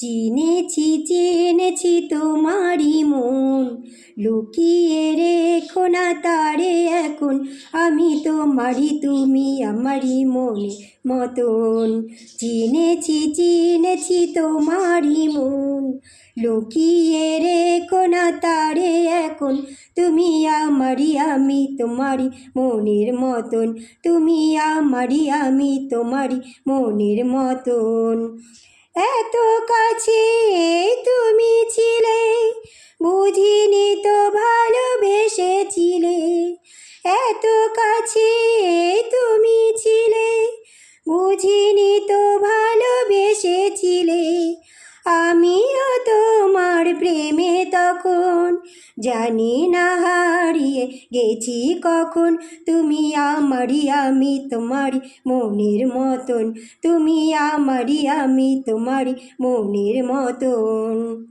চিনেছি চিনেছি তোমারই মন, লুকিয়ে রেখো না তারে এখন। আমি তোমারই, তুমি আমারই মনে মতন। চিনেছি চিনেছি তোমারই মন, লুকিয়ে রেখো না তারে এখন। তুমি আমারই, আমি তোমারই মনের মতন। তুমি আমারই, আমি তোমারই মনের মতন। এত কাছে তুমি ছিলে, বুঝিনি তো ভালোবেসেছিলে। এত কাছে তুমি ছিলে, বুঝিনি তো ভালোবেসেছিলে। আমিও তোমার প্রেমে তখন, জানি না হারিয়ে গেছি কখন। তুমি আমারই, আমি তোমারই মনের মতন। তুমি আমারই, আমি তোমারই মনের মতন।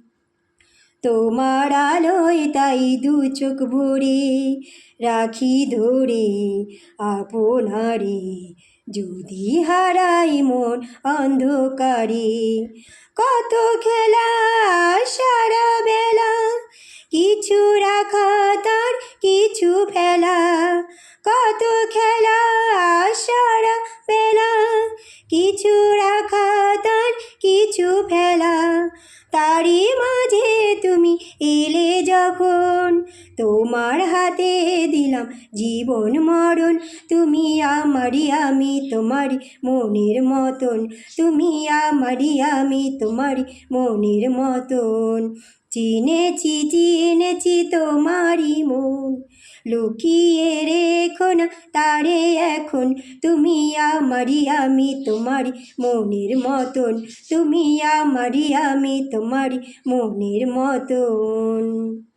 তোমার আলোয় তাই দু চোখ ভরে রাখি ধরে আপনারে। যদি হারাই মন অন্ধকারে, কত খেলা সারা বেলা, কিছু রাখা তার কিছু ফেলা। কত খেলা সারা বেলা, কিছু রাখা তার কিছু ফেলা। তারই মাঝে তুমি এলে যখন, তোমার হাতে দিলাম জীবন মরণ। তুমি আমারই, আমি তোমারই মনের মতন। তুমি আমারই, আমি তোমারই মনের মতন। চিনেছি চিনেছি তোমারই মন, লুকিয়ে রেখো না তারে এখন। তুমি আমারই, আমি তোমারই মনের মতন। তুমি আমারই, আমি তোমারই মনের মতন।